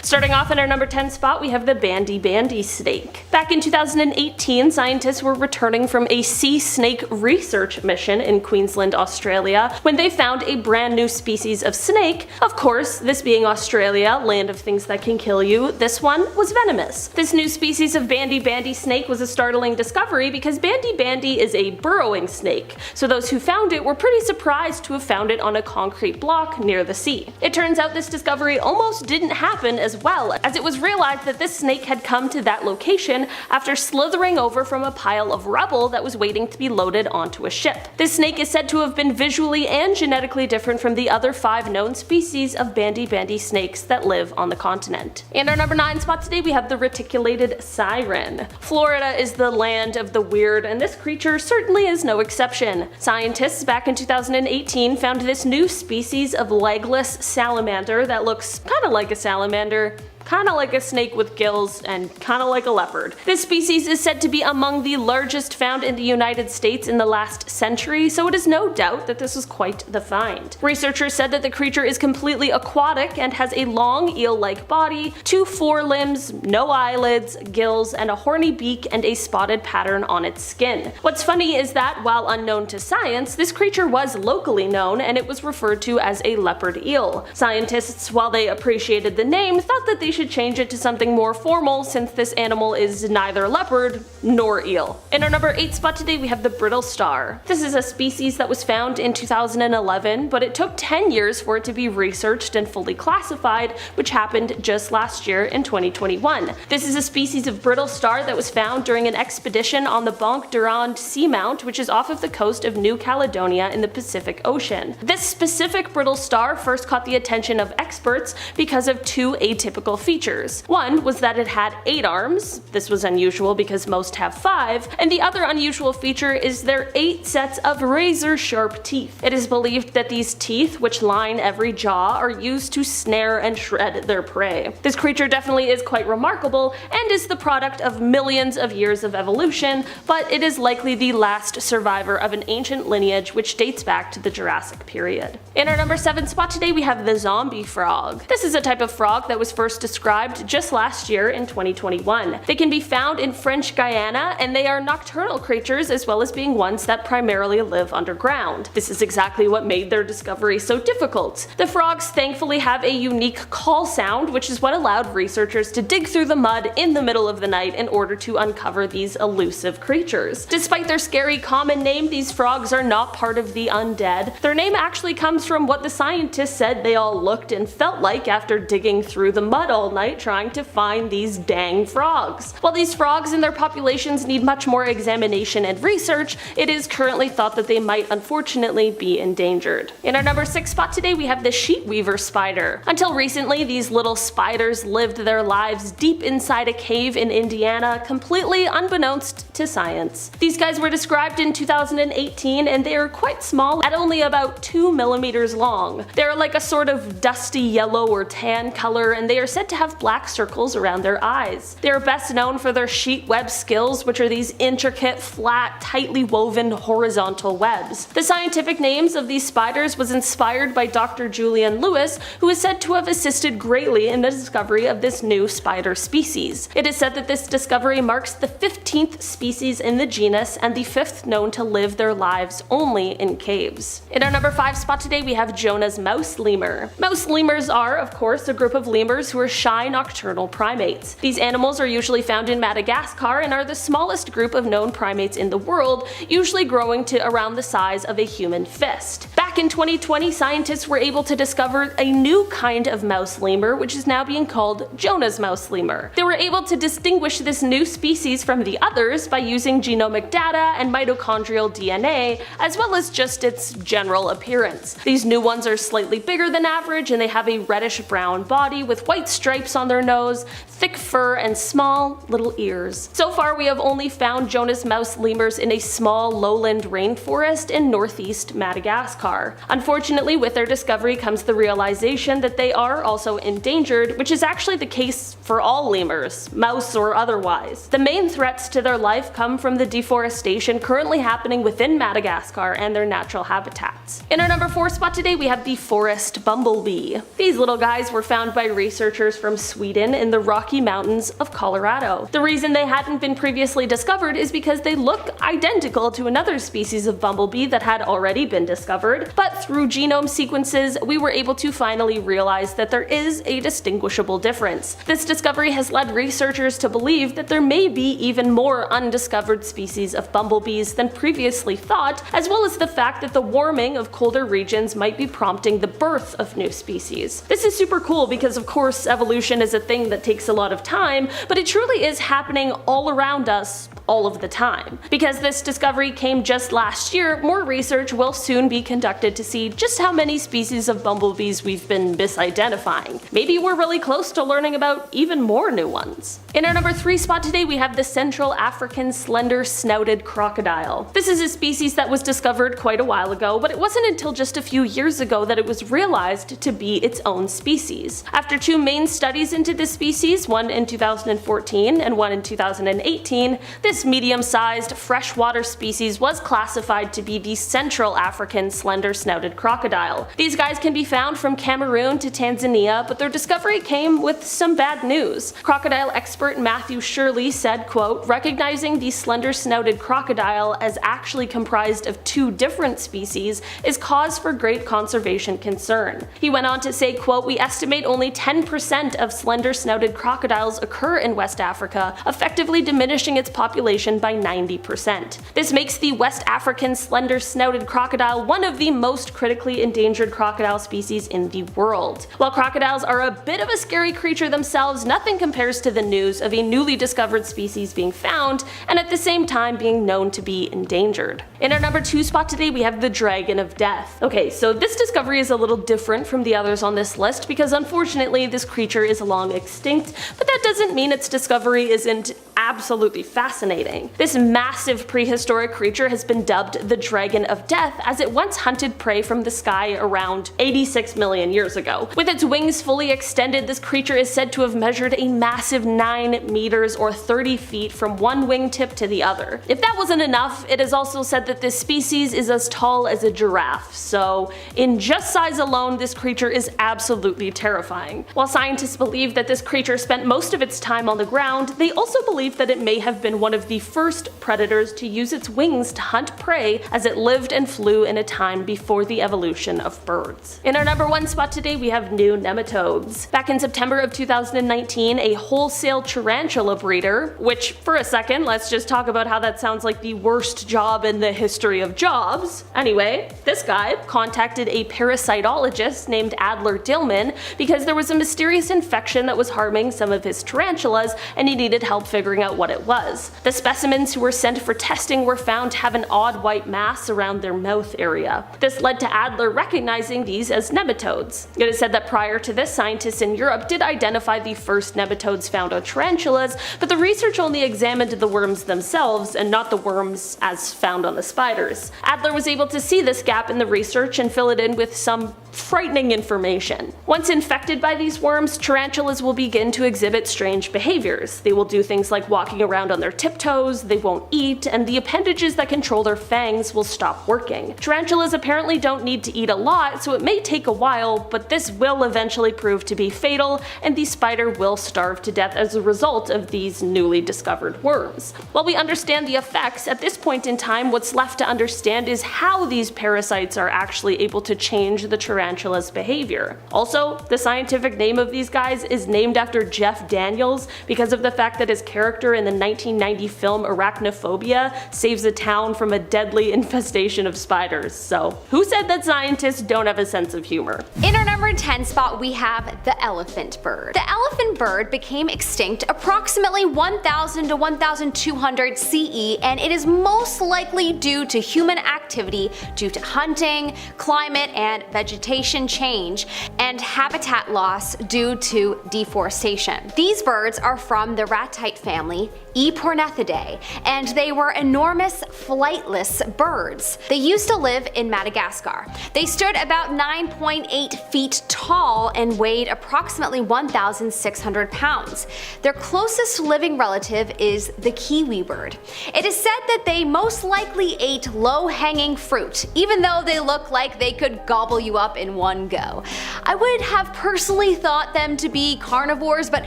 Starting off in our number 10 spot, we have the BANDY snake. Back in 2018, scientists were returning from a sea snake research mission in Queensland, Australia, when they found a brand new species of snake. Of course, this being Australia, land of things that can kill you, this one was venomous. This new species of BANDY snake was a startling discovery because BANDY is a burrowing snake, so those who found it were pretty surprised to have found it on a concrete block near the sea. It turns out this discovery almost didn't happen as well, as it was realized that this snake had come to that location after slithering over from a pile of rubble that was waiting to be loaded onto a ship. This snake is said to have been visually and genetically different from the other 5 known species of BANDY snakes that live on the continent. In our number 9 spot today, we have the reticulated siren. Florida is the land of the weird, and this creature certainly is no exception. Scientists back in 2018 found this new species of legless salamander that looks kinda like a salamander, kinda like a snake with gills, and kinda like a leopard. This species is said to be among the largest found in the United States in the last century, so it is no doubt that this was quite the find. Researchers said that the creature is completely aquatic and has a long eel-like body, 2 forelimbs, no eyelids, gills, and a horny beak and a spotted pattern on its skin. What's funny is that, while unknown to science, this creature was locally known and it was referred to as a leopard eel. Scientists, while they appreciated the name, thought that they should change it to something more formal since this animal is neither leopard nor eel. In our number 8 spot today, we have the brittle star. This is a species that was found in 2011, but it took 10 years for it to be researched and fully classified, which happened just last year in 2021. This is a species of brittle star that was found during an expedition on the Banque Durand seamount, which is off of the coast of New Caledonia in the Pacific Ocean. This specific brittle star first caught the attention of experts because of 2 atypical features. One was that it had 8 arms. This was unusual because most have 5, and the other unusual feature is their 8 sets of razor-sharp teeth. It is believed that these teeth, which line every jaw, are used to snare and shred their prey. This creature definitely is quite remarkable and is the product of millions of years of evolution, but it is likely the last survivor of an ancient lineage which dates back to the Jurassic period. In our number 7 spot today, we have the zombie frog. This is a type of frog that was first described just last year in 2021. They can be found in French Guiana, and they are nocturnal creatures as well as being ones that primarily live underground. This is exactly what made their discovery so difficult. The frogs thankfully have a unique call sound, which is what allowed researchers to dig through the mud in the middle of the night in order to uncover these elusive creatures. Despite their scary common name, these frogs are not part of the undead. Their name actually comes from what the scientists said they all looked and felt like after digging through the mud all night trying to find these dang frogs. While these frogs and their populations need much more examination and research, it is currently thought that they might unfortunately be endangered. In our number 6 spot today, we have the sheet weaver spider. Until recently, these little spiders lived their lives deep inside a cave in Indiana, completely unbeknownst to science. These guys were described in 2018, and they are quite small at only about 2 millimeters long. They're like a sort of dusty yellow or tan color, and they are said to have black circles around their eyes. They are best known for their sheet web skills, which are these intricate, flat, tightly woven horizontal webs. The scientific names of these spiders was inspired by Dr. Julian Lewis, who is said to have assisted greatly in the discovery of this new spider species. It is said that this discovery marks the 15th species in the genus and the 5th known to live their lives only in caves. In our number 5 spot today, we have JONAH'S mouse lemur. Mouse lemurs are, of course, a group of lemurs who are shy nocturnal primates. These animals are usually found in Madagascar and are the smallest group of known primates in the world, usually growing to around the size of a human fist. Back in 2020, scientists were able to discover a new kind of mouse lemur, which is now being called JONAH'S mouse lemur. They were able to distinguish this new species from the others by using genomic data and mitochondrial DNA, as well as just its general appearance. These new ones are slightly bigger than average, and they have a reddish-brown body with white stripes on their nose, thick fur, and small little ears. So far, we have only found JONAH'S mouse lemurs in a small lowland rainforest in northeast Madagascar. Madagascar. Unfortunately, with their discovery comes the realization that they are also endangered, which is actually the case for all lemurs, mouse or otherwise. The main threats to their life come from the deforestation currently happening within Madagascar and their natural habitats. In our number 4 spot today, we have the forest bumblebee. These little guys were found by researchers from Sweden in the Rocky Mountains of Colorado. The reason they hadn't been previously discovered is because they look identical to another species of bumblebee that had already been discovered, but through genome sequences, we were able to finally realize that there is a distinguishable difference. This discovery has led researchers to believe that there may be even more undiscovered species of bumblebees than previously thought, as well as the fact that the warming of colder regions might be prompting the birth of new species. This is super cool because of course evolution is a thing that takes a lot of time, but it truly is happening all around us all of the time. Because this discovery came just last year, more research will soon be conducted to see just how many species of bumblebees we've been misidentifying. Maybe we're really close to learning about even more new ones. In our number 3 spot today, we have the Central African slender snouted crocodile. This is a species that was discovered quite a while ago, but it wasn't until just a few years ago that it was realized to be its own species. After 2 main studies into this species, one in 2014 and one in 2018, this medium-sized freshwater species was classified to be the Central African slender snouted crocodile. These guys can be found from Cameroon to Tanzania, but their discovery came with some bad news. Crocodile expert Matthew Shirley said, quote, "Recognizing the slender snouted crocodile as actually comprised of 2 different species is cause for great conservation concern." He went on to say, quote, "We estimate only 10% of slender snouted crocodiles occur in West Africa, effectively diminishing its population by 90%. This makes the West African slender snouted crocodile one of the most critically endangered crocodile species in the world." While crocodiles are a bit of a scary creature themselves, nothing compares to the news of a newly discovered species being found and at the same time being known to be endangered. In our number 2 spot today, we have the Dragon of Death. Okay, so this discovery is a little different from the others on this list because unfortunately this creature is long extinct, but that doesn't mean its discovery isn't absolutely fascinating. This massive prehistoric creature has been dubbed the Dragon of Death as it once hunted prey from the sky around 86 million years ago. With its wings fully extended, this creature is said to have measured a massive 9 meters or 30 feet from one wingtip to the other. If that wasn't enough, it is also said that this species is as tall as a giraffe, so in just size alone, this creature is absolutely terrifying. While scientists believe that this creature spent most of its time on the ground, they also believe that it may have been one of the first predators to use its wings to hunt prey, as it lived and flew in a time before the evolution of birds. In our number 1 spot today, we have new nematodes. Back in September of 2019, a wholesale tarantula breeder, which for a second, let's just talk about how that sounds like the worst job in the history of jobs. Anyway, this guy contacted a parasitologist named Adler Dillman because there was a mysterious infection that was harming some of his tarantulas and he needed help figuring out what it was. The specimens who were sent for testing were found to have an odd white mass around their mouth area. This led to Adler recognizing these as nematodes. It is said that prior to this, scientists in Europe did identify the first nematodes found on tarantulas, but the research only examined the worms themselves and not the worms as found on the spiders. Adler was able to see this gap in the research and fill it in with some frightening information. Once infected by these worms, tarantulas will begin to exhibit strange behaviors. They will do things like walking around on their tiptoes, they won't eat, and the appendages that control their fangs will stop working. Tarantulas apparently don't need to eat a lot, so it may take a while, but this will eventually prove to be fatal, and the spider will starve to death as a result of these newly discovered worms. While we understand the effects, at this point in time what's left to understand is how these parasites are actually able to change the tarantula's behavior. Also, the scientific name of these guys is named after Jeff Daniels because of the fact that his character in the 1990 film Arachnophobia saves a town from a deadly infestation of spiders. So, who said that scientists don't have a sense of humor? In our number 10 spot, we have the elephant bird. The elephant bird became extinct approximately 1000 to 1200 CE, and it is most likely due to human activity due to hunting, climate, and vegetation vegetation change and habitat loss due to deforestation. These birds are from the ratite family, Epornithidae, and they were enormous flightless birds. They used to live in Madagascar. They stood about 9.8 feet tall and weighed approximately 1,600 pounds. Their closest living relative is the kiwi bird. It is said that they most likely ate low-hanging fruit, even though they look like they could gobble you up in one go. I would have personally thought them to be carnivores, but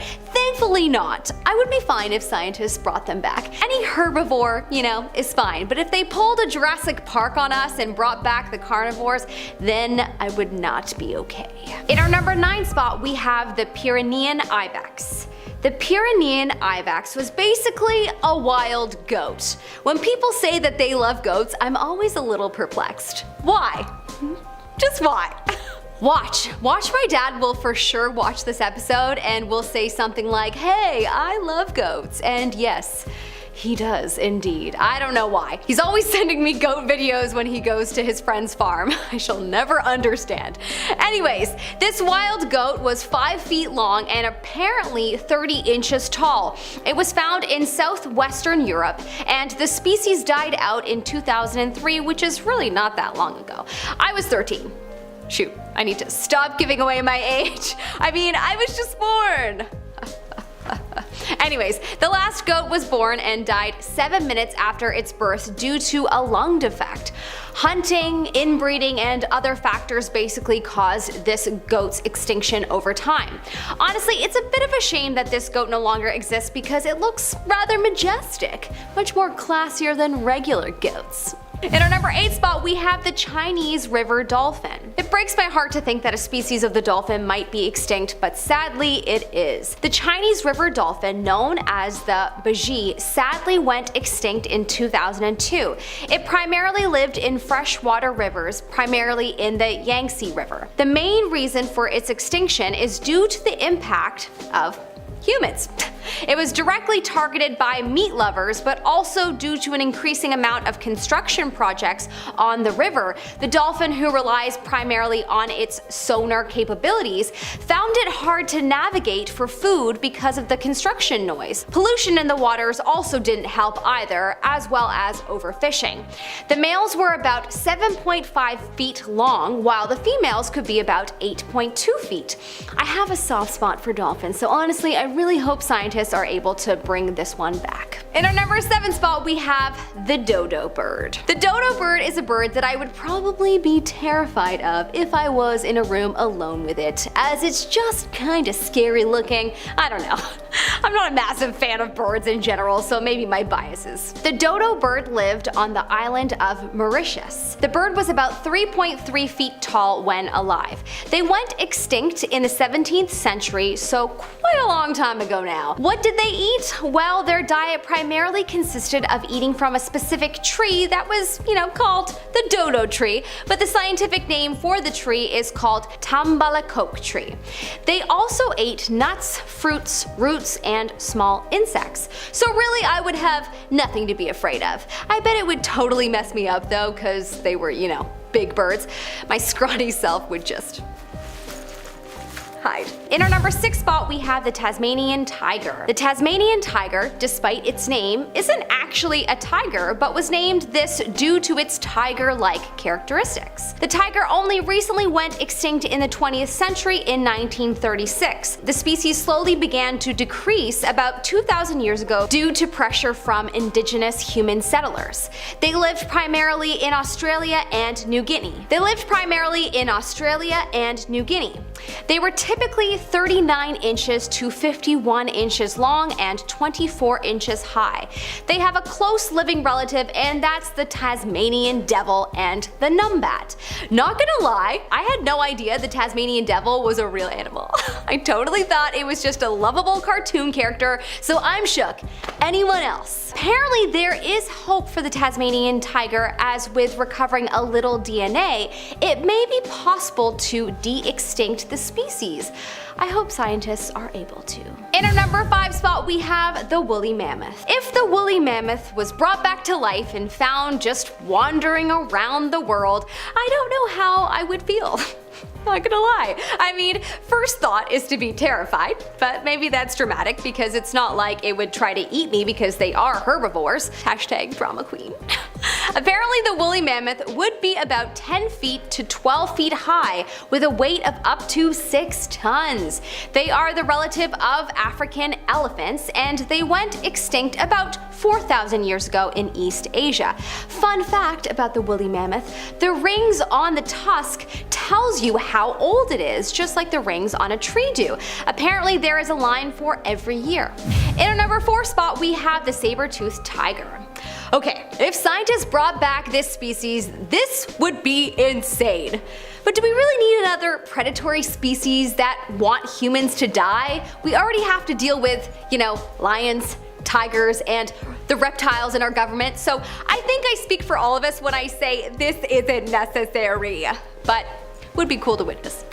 thankfully not. I would be fine if scientists brought them back. Any herbivore, is fine, but if they pulled a Jurassic Park on us and brought back the carnivores, then I would not be okay. In our number 9 spot, we have the Pyrenean IBEX. The Pyrenean IBEX was basically a wild goat. When people say that they love goats, I'm always a little perplexed. Why? Just why? Watch my dad will for sure watch this episode and will say something like, "Hey, I love goats," and yes, he does indeed. I don't know why. He's always sending me goat videos when he goes to his friend's farm. I shall never understand. Anyways, this wild goat was 5 feet long and apparently 30 inches tall. It was found in southwestern Europe, and the species died out in 2003, which is really not that long ago. I was 13. Shoot, I need to stop giving away my age. I mean, I was just born. Anyways, the last goat was born and died 7 minutes after its birth due to a lung defect. Hunting, inbreeding, and other factors basically caused this goat's extinction over time. Honestly, it's a bit of a shame that this goat no longer exists because it looks rather majestic, much more classier than regular goats. In our number 8 spot, we have the Chinese river dolphin. It breaks my heart to think that a species of the dolphin might be extinct, but sadly it is. The Chinese river dolphin, known as the BUMBLEBEE, sadly went extinct in 2002. It primarily lived in freshwater rivers, primarily in the Yangtze River. The main reason for its extinction is due to the impact of humans. It was directly targeted by meat lovers, but also due to an increasing amount of construction projects on the river. The dolphin, who relies primarily on its sonar capabilities, found it hard to navigate for food because of the construction noise. Pollution in the waters also didn't help either, as well as overfishing. The males were about 7.5 feet long, while the females could be about 8.2 feet. I have a soft spot for dolphins, so honestly I really hope scientists are able to bring this one back. In our number 7 spot, we have the dodo bird. The dodo bird is a bird that I would probably be terrified of if I was in a room alone with it, as it's just kinda scary looking. I don't know. I'm not a massive fan of birds in general, so maybe my biases. The dodo bird lived on the island of Mauritius. The bird was about 3.3 feet tall when alive. They went extinct in the 17th century, so quite a long time ago now. What did they eat? Well, their diet primarily consisted of eating from a specific tree that was, called the dodo tree, but the scientific name for the tree is called tambalacoke tree. They also ate nuts, fruits, roots, and small insects. So really I would have nothing to be afraid of. I bet it would totally mess me up though, cause they were, big birds. My scrawny self would just hide. In our number 6 spot, we have the Tasmanian tiger. The Tasmanian tiger, despite its name, isn't actually a tiger, but was named this due to its tiger-like characteristics. The tiger only recently went extinct in the 20th century in 1936. The species slowly began to decrease about 2,000 years ago due to pressure from indigenous human settlers. They lived primarily in Australia and New Guinea. They were typically 39 inches to 51 inches long and 24 inches high. They have a close living relative, and that's the Tasmanian devil and the numbat. Not gonna lie, I had no idea the Tasmanian devil was a real animal. I totally thought it was just a lovable cartoon character, so I'm shook. Anyone else? Apparently there is hope for the Tasmanian tiger, as with recovering a little DNA, it may be possible to de-extinct the species. I hope scientists are able to. In our number 5 spot, we have the woolly mammoth. If the woolly mammoth was brought back to life and found just wandering around the world, I don't know how I would feel. Not gonna lie. I mean, first thought is to be terrified, but maybe that's dramatic because it's not like it would try to eat me because they are herbivores. Hashtag drama queen. Apparently the woolly mammoth would be about 10 feet to 12 feet high with a weight of up to 6 tons. They are the relative of African elephants and they went extinct about 4,000 years ago in East Asia. Fun fact about the woolly mammoth, the rings on the tusk tells you how old it is, just like the rings on a tree do. Apparently there is a line for every year. In our number 4 spot we have the saber-toothed tiger. Okay, if scientists brought back this species, this would be insane. But do we really need another predatory species that want humans to die? We already have to deal with, lions, tigers, and the reptiles in our government, so I think I speak for all of us when I say this isn't necessary. But would be cool to witness.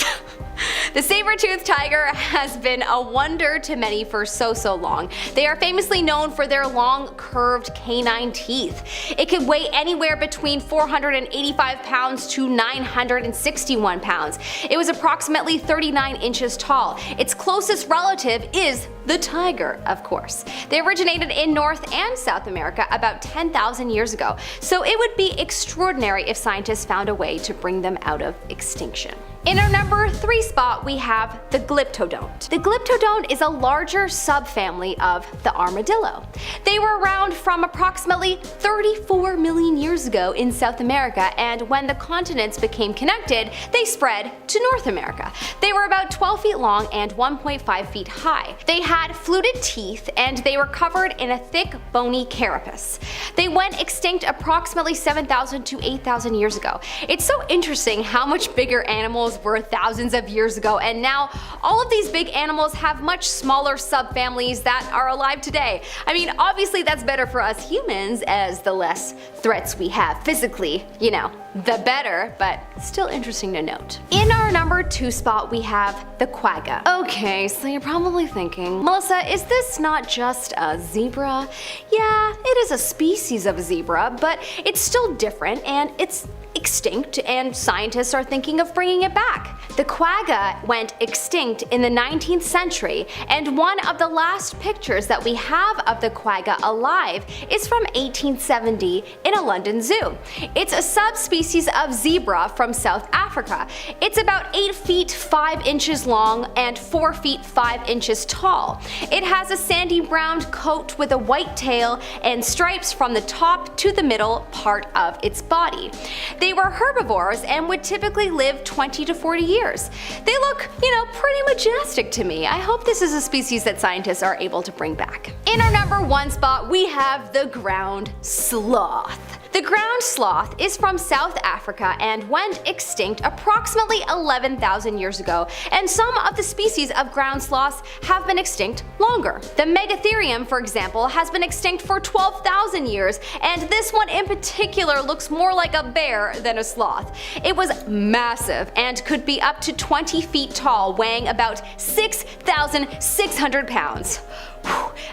The saber-toothed tiger has been a wonder to many for so long. They are famously known for their long, curved canine teeth. It could weigh anywhere between 485 pounds to 961 pounds. It was approximately 39 inches tall. Its closest relative is the tiger, of course. They originated in North and South America about 10,000 years ago, so it would be extraordinary if scientists found a way to bring them out of extinction. In our number 3 spot we have the GLYPTODON. The GLYPTODON is a larger subfamily of the armadillo. They were around from approximately 34 million years ago in South America, and when the continents became connected, they spread to North America. They were about 12 feet long and 1.5 feet high. They had fluted teeth and they were covered in a thick bony carapace. They went extinct approximately 7,000 to 8,000 years ago. It's so interesting how much bigger animals were thousands of years ago, and now all of these big animals have much smaller subfamilies that are alive today. I mean, obviously that's better for us humans, as the less threats we have physically, the better, but still interesting to note. In our number 2 spot we have the quagga. Okay, so you're probably thinking, Melissa, is this not just a zebra? Yeah, it is a species of zebra, but it's still different and it's extinct, and scientists are thinking of bringing it back. The quagga went extinct in the 19th century, and one of the last pictures that we have of the quagga alive is from 1870 in a London zoo. It's a subspecies of zebra from South Africa. It's about 8 feet 5 inches long and 4 feet 5 inches tall. It has a sandy brown coat with a white tail and stripes from the top to the middle part of its body. They were herbivores and would typically live 20 to 40 years. They look, pretty majestic to me. I hope this is a species that scientists are able to bring back. In our number 1 spot we have the ground sloth. The ground sloth is from South Africa and went extinct approximately 11,000 years ago, and some of the species of ground sloths have been extinct longer. The MEGATHERIUM, for example, has been extinct for 12,000 years, and this one in particular looks more like a bear than a sloth. It was massive and could be up to 20 feet tall, weighing about 6,600 pounds.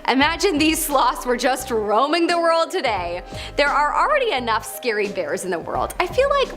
Imagine these sloths were just roaming the world today. There are already enough scary bears in the world. I feel like,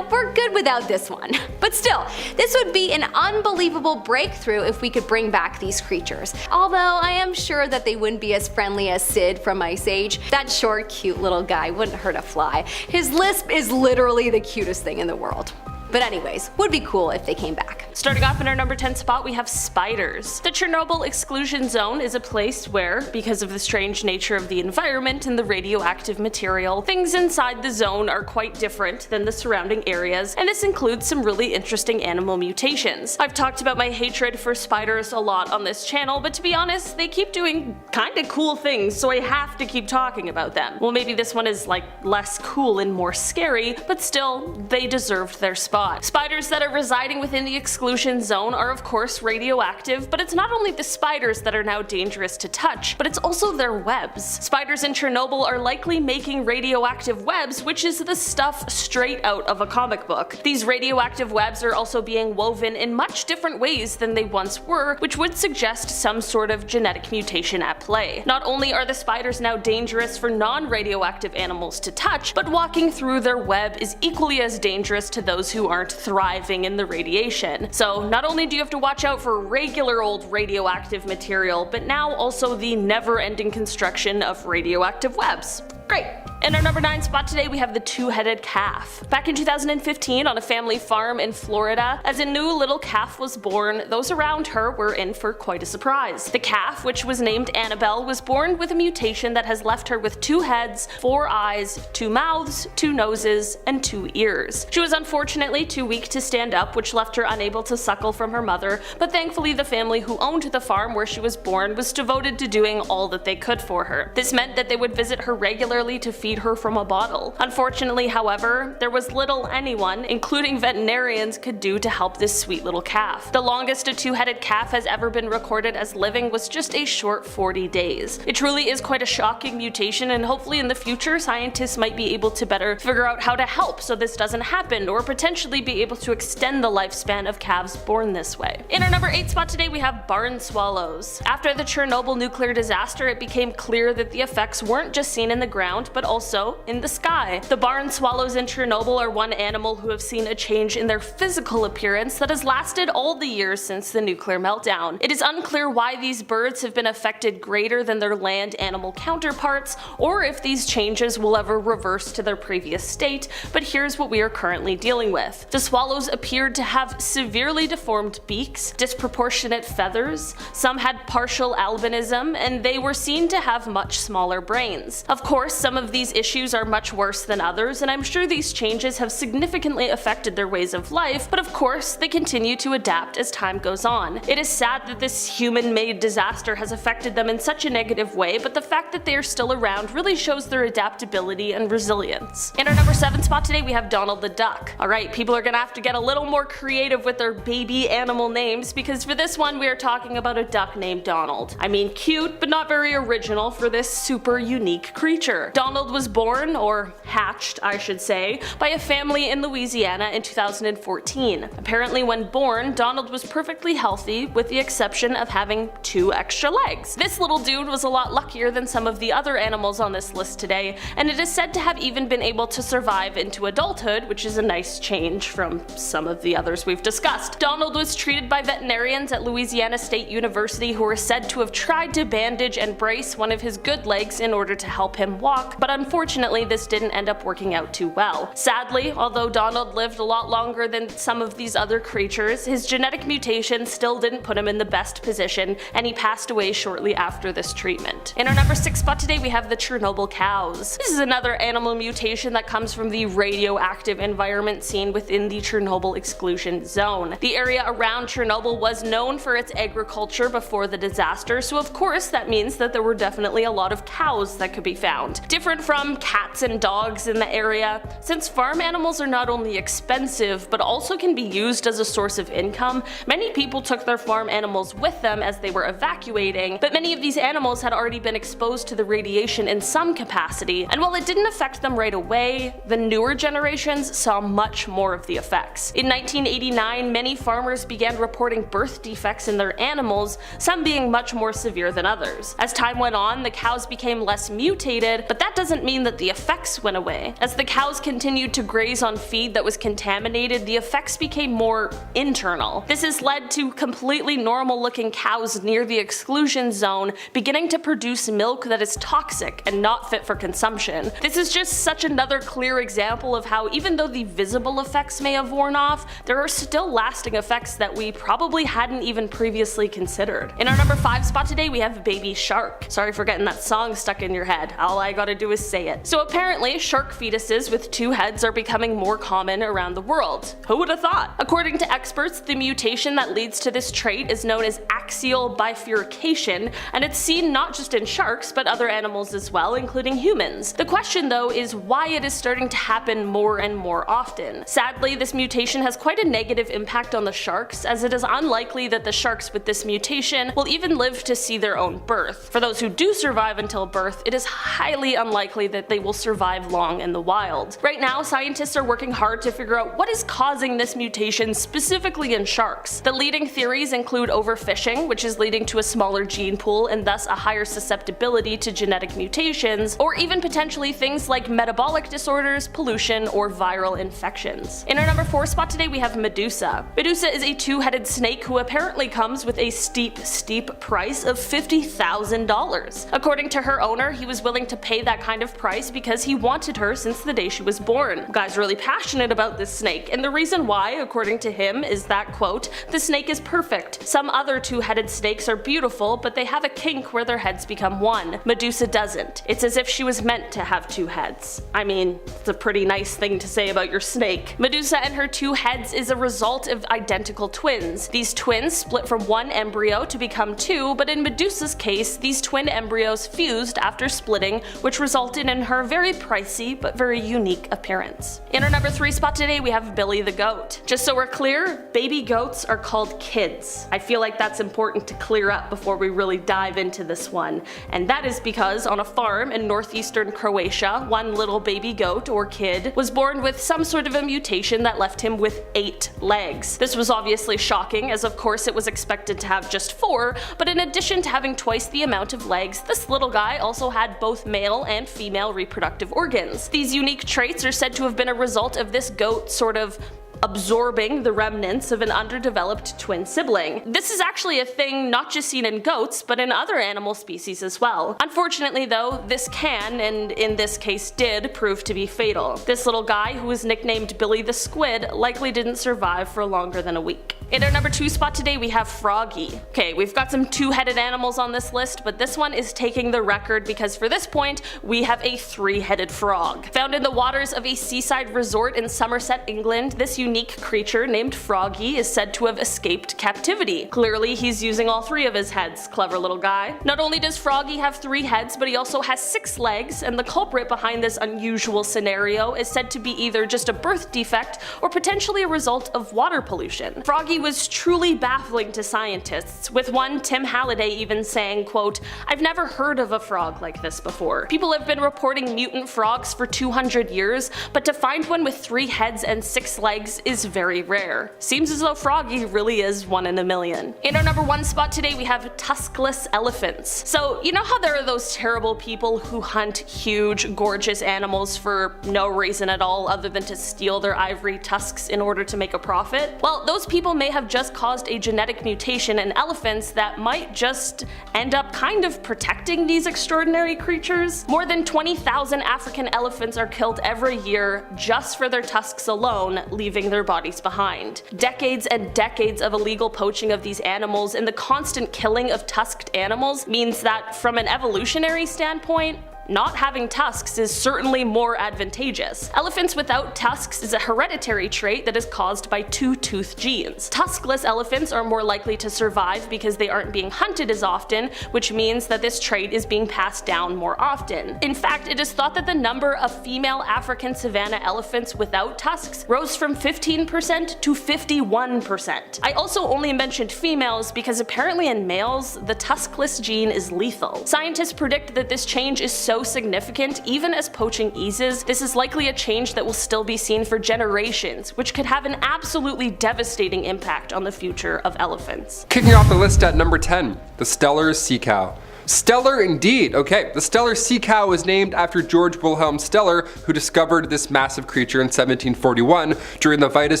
we're good without this one. But still, this would be an unbelievable breakthrough if we could bring back these creatures. Although I am sure that they wouldn't be as friendly as Sid from Ice Age. That short, cute little guy wouldn't hurt a fly. His lisp is literally the cutest thing in the world. But anyways, would be cool if they came back. Starting off in our number 10 spot we have spiders. The Chernobyl exclusion zone is a place where, because of the strange nature of the environment and the radioactive material, things inside the zone are quite different than the surrounding areas, and this includes some really interesting animal mutations. I've talked about my hatred for spiders a lot on this channel, but to be honest, they keep doing kinda cool things, so I have to keep talking about them. Well, maybe this one is less cool and more scary, but still, they deserved their spot. Spiders that are residing within the exclusion exclusion zone are of course radioactive, but it's not only the spiders that are now dangerous to touch, but it's also their webs. Spiders in Chernobyl are likely making radioactive webs, which is the stuff straight out of a comic book. These radioactive webs are also being woven in much different ways than they once were, which would suggest some sort of genetic mutation at play. Not only are the spiders now dangerous for non-radioactive animals to touch, but walking through their web is equally as dangerous to those who aren't thriving in the radiation. So not only do you have to watch out for regular old radioactive material, but now also the never-ending construction of radioactive webs. Great! In our number 9 spot today we have the two-headed calf. Back in 2015 on a family farm in Florida, as a new little calf was born, those around her were in for quite a surprise. The calf, which was named Annabelle, was born with a mutation that has left her with 2 heads, 4 eyes, 2 mouths, 2 noses, and 2 ears. She was unfortunately too weak to stand up, which left her unable to suckle from her mother, but thankfully the family who owned the farm where she was born was devoted to doing all that they could for her. This meant that they would visit her regularly to feed her from a bottle. Unfortunately, however, there was little anyone, including veterinarians, could do to help this sweet little calf. The longest a two-headed calf has ever been recorded as living was just a short 40 days. It truly is quite a shocking mutation, and hopefully in the future scientists might be able to better figure out how to help so this doesn't happen, or potentially be able to extend the lifespan of calves born this way. In our number 8 spot today we have barn swallows. After the Chernobyl nuclear disaster, it became clear that the effects weren't just seen in the ground, but also in the sky. The barn swallows in Chernobyl are one animal who have seen a change in their physical appearance that has lasted all the years since the nuclear meltdown. It is unclear why these birds have been affected greater than their land animal counterparts, or if these changes will ever reverse to their previous state, but here's what we are currently dealing with. The swallows appeared to have severely deformed beaks, disproportionate feathers, some had partial albinism, and they were seen to have much smaller brains. Of course, some of these issues are much worse than others, and I'm sure these changes have significantly affected their ways of life, but of course they continue to adapt as time goes on. It is sad that this human-made disaster has affected them in such a negative way, but the fact that they are still around really shows their adaptability and resilience. In our number 7 spot today we have Donald the Duck. Alright, people are gonna have to get a little more creative with their baby animal names, because for this one we are talking about a duck named Donald. I mean, cute, but not very original for this super unique creature. Donald was born, or hatched I should say, by a family in Louisiana in 2014. Apparently when born, Donald was perfectly healthy with the exception of having 2 extra legs. This little dude was a lot luckier than some of the other animals on this list today, and it is said to have even been able to survive into adulthood, which is a nice change from some of the others we've discussed. Donald was treated by veterinarians at Louisiana State University who were said to have tried to bandage and brace one of his good legs in order to help him walk, but unfortunately this didn't end up working out too well. Sadly, although Donald lived a lot longer than some of these other creatures, his genetic mutation still didn't put him in the best position, and he passed away shortly after this treatment. In our number 6 spot today we have the Chernobyl cows. This is another animal mutation that comes from the radioactive environment seen within the Chernobyl exclusion zone. The area around Chernobyl was known for its agriculture before the disaster, so of course that means that there were definitely a lot of cows that could be found. Different from cats and dogs in the area, since farm animals are not only expensive but also can be used as a source of income, many people took their farm animals with them as they were evacuating, but many of these animals had already been exposed to the radiation in some capacity, and while it didn't affect them right away, the newer generations saw much more of the effects. In 1989, many farmers began reporting birth defects in their animals, some being much more severe than others. As time went on, the cows became less mutated, but that doesn't mean that the effects went away. As the cows continued to graze on feed that was contaminated, the effects became more internal. This has led to completely normal looking cows near the exclusion zone beginning to produce milk that is toxic and not fit for consumption. This is just such another clear example of how even though the visible effects may have worn off, there are still lasting effects that we probably hadn't even previously considered. In our number 5 spot today we have Baby Shark. Sorry for getting that song stuck in your head. All I gotta do is say it. So apparently, shark fetuses with 2 heads are becoming more common around the world. Who would have thought? According to experts, the mutation that leads to this trait is known as axial bifurcation, and it's seen not just in sharks but other animals as well, including humans. The question though is why it is starting to happen more and more often. Sadly, this mutation has quite a negative impact on the sharks, as it is unlikely that the sharks with this mutation will even live to see their own birth. For those who do survive until birth, it is highly unlikely that they will survive long in the wild. Right now, scientists are working hard to figure out what is causing this mutation specifically in sharks. The leading theories include overfishing, which is leading to a smaller gene pool and thus a higher susceptibility to genetic mutations, or even potentially things like metabolic disorders, pollution, or viral infections. In our number 4 spot today we have Medusa. Medusa is a 2-headed snake who apparently comes with a steep price of $50,000. According to her owner, he was willing to pay that kind of price because he wanted her since the day she was born. The guy's really passionate about this snake, and the reason why, according to him, is that, quote, "The snake is perfect. Some other 2-headed snakes are beautiful, but they have a kink where their heads become one. Medusa doesn't. It's as if she was meant to have 2 heads." I mean, it's a pretty nice thing to say about your snake. Medusa and her 2 heads is a result of identical twins. These twins split from 1 embryo to become 2, but in Medusa's case, these twin embryos fused after splitting, which resulted in her very pricey but very unique appearance. In our number 3 spot today we have Billy the goat. Just so we're clear, baby goats are called kids. I feel like that's important to clear up before we really dive into this one, and that is because on a farm in northeastern Croatia, one little baby goat, or kid, was born with some sort of a mutation that left him with 8 legs. This was obviously shocking, as of course it was expected to have just 4, but in addition to having twice the amount of legs, this little guy also had both male and female reproductive organs. These unique traits are said to have been a result of this goat sort of absorbing the remnants of an underdeveloped twin sibling. This is actually a thing not just seen in goats, but in other animal species as well. Unfortunately though, this can, and in this case did, prove to be fatal. This little guy, who was nicknamed Billy the Squid, likely didn't survive for longer than a week. In our number 2 spot today we have Froggy. Okay, we've got some 2-headed animals on this list, but this one is taking the record because for this point we have a 3-headed frog. Found in the waters of a seaside resort in Somerset, England, this unique creature named Froggy is said to have escaped captivity. Clearly he's using all 3 of his heads, clever little guy. Not only does Froggy have 3 heads, but he also has 6 legs, and the culprit behind this unusual scenario is said to be either just a birth defect or potentially a result of water pollution. Froggy was truly baffling to scientists, with one Tim Halliday even saying, quote, "I've never heard of a frog like this before. People have been reporting mutant frogs for 200 years, but to find one with 3 heads and 6 legs is very rare. Seems as though Froggy really is 1 in a million." In our number 1 spot today we have tuskless elephants. So you know how there are those terrible people who hunt huge, gorgeous animals for no reason at all other than to steal their ivory tusks in order to make a profit? Well, those people may have just caused a genetic mutation in elephants that might just end up kind of protecting these extraordinary creatures. More than 20,000 African elephants are killed every year just for their tusks alone, leaving their bodies behind. Decades and decades of illegal poaching of these animals and the constant killing of tusked animals means that, from an evolutionary standpoint, not having tusks is certainly more advantageous. Elephants without tusks is a hereditary trait that is caused by 2-tooth genes. Tuskless elephants are more likely to survive because they aren't being hunted as often, which means that this trait is being passed down more often. In fact, it is thought that the number of female African savanna elephants without tusks rose from 15% to 51%. I also only mentioned females because apparently in males, the tuskless gene is lethal. Scientists predict that this change is so significant, even as poaching eases, this is likely a change that will still be seen for generations, which could have an absolutely devastating impact on the future of elephants. Kicking off the list at number 10, the Steller's sea cow. Stellar indeed. Okay, the Steller's sea cow was named after George Wilhelm Steller, who discovered this massive creature in 1741 during the Vitus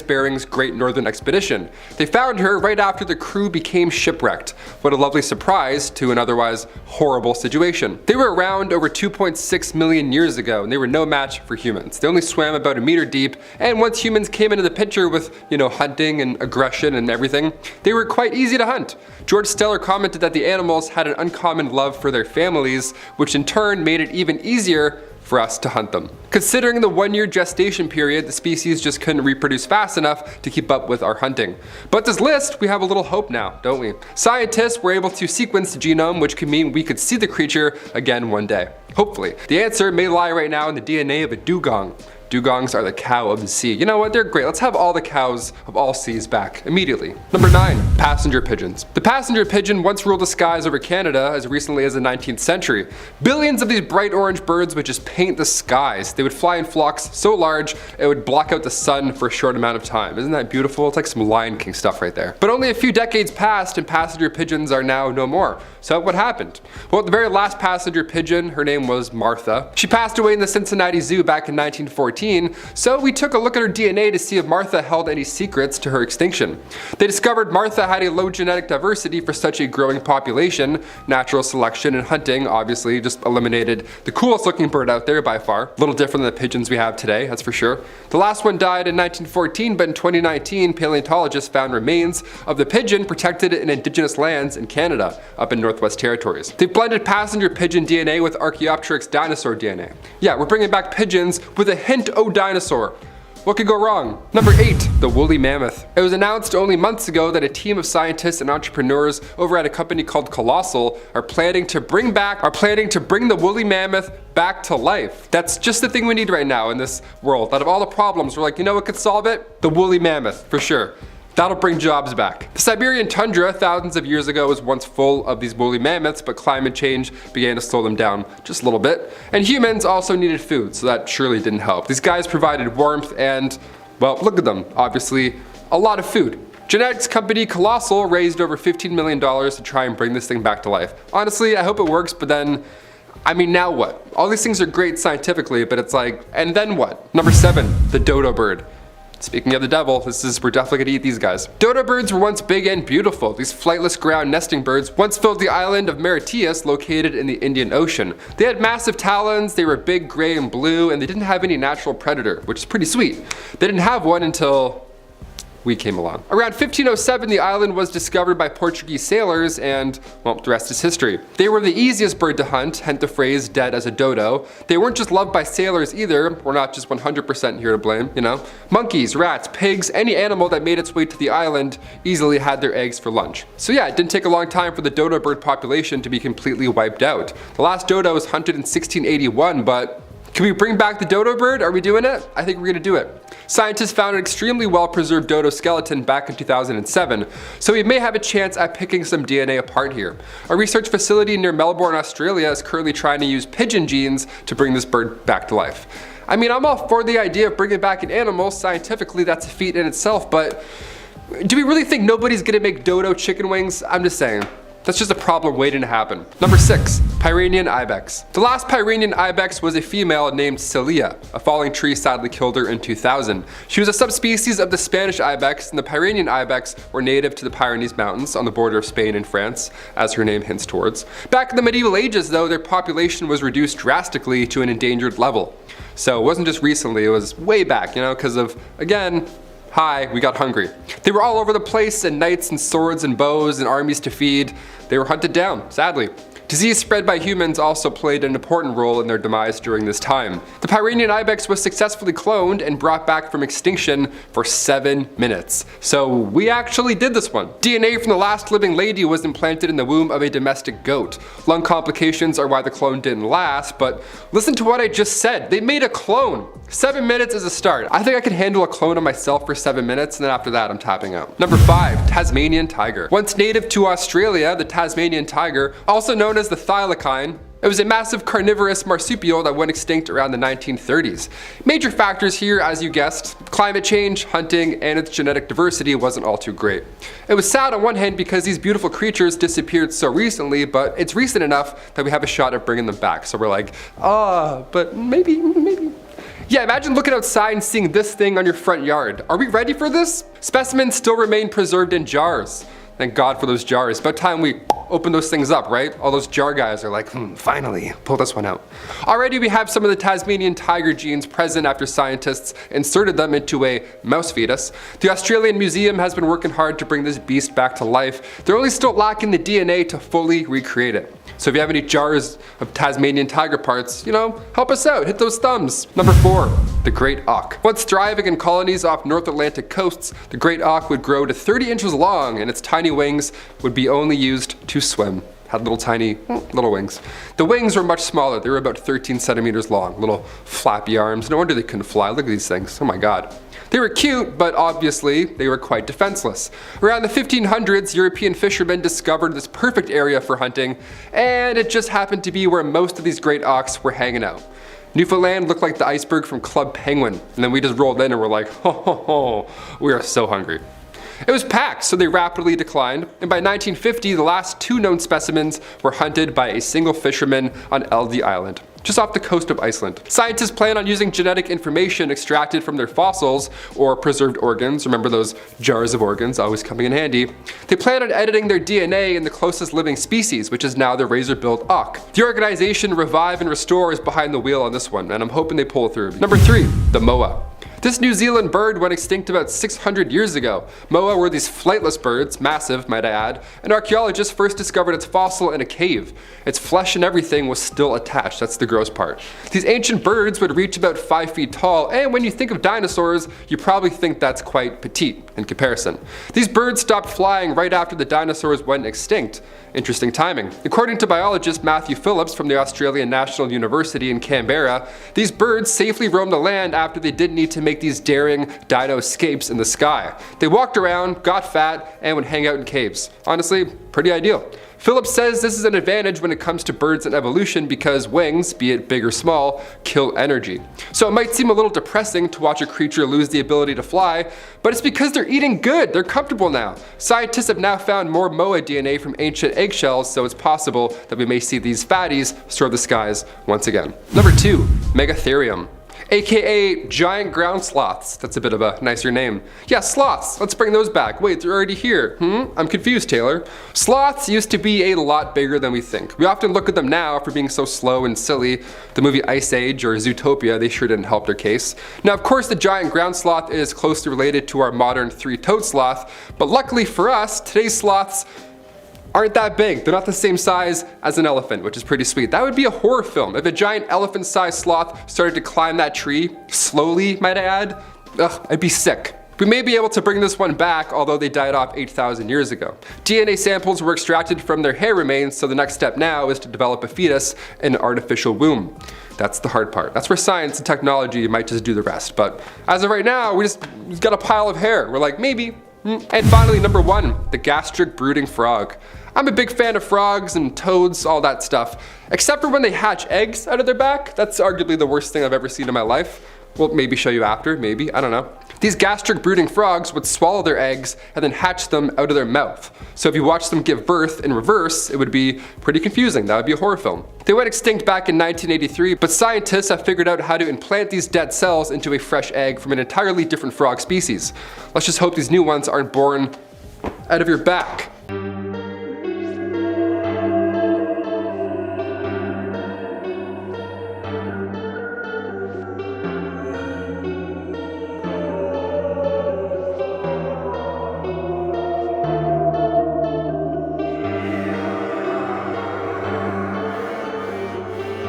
Bering's Great Northern Expedition. They found her right after the crew became shipwrecked. What a lovely surprise to an otherwise horrible situation. They were around over 2.6 million years ago, and they were no match for humans. They only swam about 1 meter deep, and once humans came into the picture with, hunting and aggression and everything, they were quite easy to hunt. George Steller commented that the animals had an uncommon love love for their families, which in turn made it even easier for us to hunt them. Considering the 1-year gestation period, the species just couldn't reproduce fast enough to keep up with our hunting. But this list, we have a little hope now, don't we? Scientists were able to sequence the genome, which could mean we could see the creature again one day. Hopefully. The answer may lie right now in the DNA of a dugong. Dugongs are the cow of the sea. You know what, they're great. Let's have all the cows of all seas back immediately. Number 9, passenger pigeons. The passenger pigeon once ruled the skies over Canada as recently as the 19th century. Billions of these bright orange birds would just paint the skies. They would fly in flocks so large it would block out the sun for a short amount of time. Isn't that beautiful? It's like some Lion King stuff right there. But only a few decades passed and passenger pigeons are now no more. So what happened? Well, the very last passenger pigeon, her name was Martha. She passed away in the Cincinnati Zoo back in 1914. So we took a look at her DNA to see if Martha held any secrets to her extinction. They discovered Martha had a low genetic diversity for such a growing population. Natural selection and hunting obviously just eliminated the coolest looking bird out there by far. A little different than the pigeons we have today, that's for sure. The last one died in 1914, but in 2019 paleontologists found remains of the pigeon protected in indigenous lands in Canada, up in Northwest Territories. They blended passenger pigeon DNA with Archaeopteryx dinosaur DNA. Yeah, we're bringing back pigeons with a hint of dinosaur. What could go wrong? Number 8, the woolly mammoth. It was announced only months ago that a team of scientists and entrepreneurs over at a company called Colossal are planning to bring the woolly mammoth back to life. That's just the thing we need right now in this world. Out of all the problems, we're like, you know what could solve it? The woolly mammoth, for sure. That'll bring jobs back. The Siberian tundra thousands of years ago was once full of these woolly mammoths, but climate change began to slow them down just a little bit. And humans also needed food, so that surely didn't help. These guys provided warmth and, well, look at them, obviously a lot of food. Genetics company Colossal raised over $15 million to try and bring this thing back to life. Honestly, I hope it works, but then, I mean, now what? All these things are great scientifically, but it's like, and then what? Number 7, the dodo bird. Speaking of the devil, we're definitely gonna eat these guys. Dodo birds were once big and beautiful. These flightless ground nesting birds once filled the island of Mauritius, located in the Indian Ocean. They had massive talons, they were big, gray, and blue, and they didn't have any natural predator, which is pretty sweet. They didn't have one until we came along. Around 1507, the island was discovered by Portuguese sailors and, well, the rest is history. They were the easiest bird to hunt, hence the phrase dead as a dodo. They weren't just loved by sailors either. We're not just 100% here to blame, you know. Monkeys, rats, pigs, any animal that made its way to the island easily had their eggs for lunch. So yeah, it didn't take a long time for the dodo bird population to be completely wiped out. The last dodo was hunted in 1681, but can we bring back the dodo bird? Are we doing it? I think we're gonna do it. Scientists found an extremely well-preserved dodo skeleton back in 2007, so we may have a chance at picking some DNA apart here. A research facility near Melbourne, Australia is currently trying to use pigeon genes to bring this bird back to life. I mean, I'm all for the idea of bringing back an animal. Scientifically, that's a feat in itself, but do we really think nobody's gonna make dodo chicken wings? I'm just saying. That's just a problem waiting to happen. Number 6, PYRENEAN IBEX. The last PYRENEAN IBEX was a female named Celia. A falling tree sadly killed her in 2000. She was a subspecies of the Spanish IBEX, and the PYRENEAN IBEX were native to the Pyrenees Mountains on the border of Spain and France, as her name hints towards. Back in the medieval ages though, their population was reduced drastically to an endangered level. So it wasn't just recently, it was way back, you know, because of, again, we got hungry. They were all over the place, and knights and swords and bows and armies to feed. They were hunted down, sadly. Disease spread by humans also played an important role in their demise during this time. The PYRENEAN IBEX was successfully cloned and brought back from extinction for 7 minutes. So we actually did this one. DNA from the last living lady was implanted in the womb of a domestic goat. Lung complications are why the clone didn't last, but listen to what I just said. They made a clone. 7 minutes is a start. I think I could handle a clone of myself for 7 minutes, and then after that I'm tapping out. Number 5, Tasmanian tiger. Once native to Australia, the Tasmanian tiger, also known as the thylacine, it was a massive carnivorous marsupial that went extinct around the 1930s. Major factors here, as you guessed, climate change, hunting, and its genetic diversity wasn't all too great. It was sad on one hand because these beautiful creatures disappeared so recently, but it's recent enough that we have a shot at bringing them back. So we're like, but maybe. Yeah, imagine looking outside and seeing this thing on your front yard. Are we ready for this? Specimens still remain preserved in jars. Thank God for those jars. About time we open those things up, right? All those jar guys are like, finally, pull this one out. Already we have some of the Tasmanian tiger genes present after scientists inserted them into a mouse fetus. The Australian Museum has been working hard to bring this beast back to life. They're only still lacking the DNA to fully recreate it. So if you have any jars of Tasmanian tiger parts, you know, help us out, hit those thumbs. Number 4, the great auk. Once thriving in colonies off North Atlantic coasts, the great auk would grow to 30 inches long and its tiny wings would be only used to swim. Had little tiny little wings. The wings were much smaller. They were about 13 centimeters long, little flappy arms. No wonder they couldn't fly. Look at these things. Oh my god. They were cute, but obviously they were quite defenseless. Around the 1500s, European fishermen discovered this perfect area for hunting, and it just happened to be where most of these great auks were hanging out. Newfoundland looked like the iceberg from Club Penguin, and then we just rolled in and we're like, ho ho ho, we are so hungry. It was packed, so they rapidly declined, and by 1950 the last 2 known specimens were hunted by a single fisherman on LD Island, just off the coast of Iceland. Scientists plan on using genetic information extracted from their fossils or preserved organs, remember those jars of organs always coming in handy. They plan on editing their DNA in the closest living species, which is now the razor-billed auk. The organization Revive and Restore is behind the wheel on this one, and I'm hoping they pull through. Number 3, the moa. This New Zealand bird went extinct about 600 years ago. Moa were these flightless birds, massive might I add, and archaeologists first discovered its fossil in a cave. Its flesh and everything was still attached, that's the gross part. These ancient birds would reach about 5 feet tall, and when you think of dinosaurs, you probably think that's quite petite in comparison. These birds stopped flying right after the dinosaurs went extinct. Interesting timing. According to biologist Matthew Phillips from the Australian National University in Canberra, these birds safely roamed the land after they didn't need to make these daring dino escapes in the sky. They walked around, got fat, and would hang out in caves. Honestly, pretty ideal. Phillips says this is an advantage when it comes to birds and evolution because wings, be it big or small, kill energy. So it might seem a little depressing to watch a creature lose the ability to fly, but it's because they're eating good, they're comfortable now. Scientists have now found more moa DNA from ancient eggshells, so it's possible that we may see these fatties soar the skies once again. Number 2, Megatherium. AKA giant ground sloths. That's a bit of a nicer name. Yeah, sloths. Let's bring those back. Wait, they're already here. I'm confused, Taylor. Sloths used to be a lot bigger than we think. We often look at them now for being so slow and silly. The movie Ice Age or Zootopia, they sure didn't help their case. Now, of course, the giant ground sloth is closely related to our modern 3-toed sloth, but luckily for us, today's sloths aren't that big. They're not the same size as an elephant, which is pretty sweet. That would be a horror film. If a giant elephant-sized sloth started to climb that tree, slowly, might I add, I'd be sick. We may be able to bring this one back, although they died off 8,000 years ago. DNA samples were extracted from their hair remains, so the next step now is to develop a fetus in an artificial womb. That's the hard part. That's where science and technology might just do the rest. But as of right now, we just got a pile of hair. We're like, maybe. And finally, number 1, the gastric brooding frog. I'm a big fan of frogs and toads, all that stuff. Except for when they hatch eggs out of their back. That's arguably the worst thing I've ever seen in my life. We'll maybe show you after, maybe, I don't know. These gastric brooding frogs would swallow their eggs and then hatch them out of their mouth. So if you watch them give birth in reverse, it would be pretty confusing. That would be a horror film. They went extinct back in 1983, but scientists have figured out how to implant these dead cells into a fresh egg from an entirely different frog species. Let's just hope these new ones aren't born out of your back.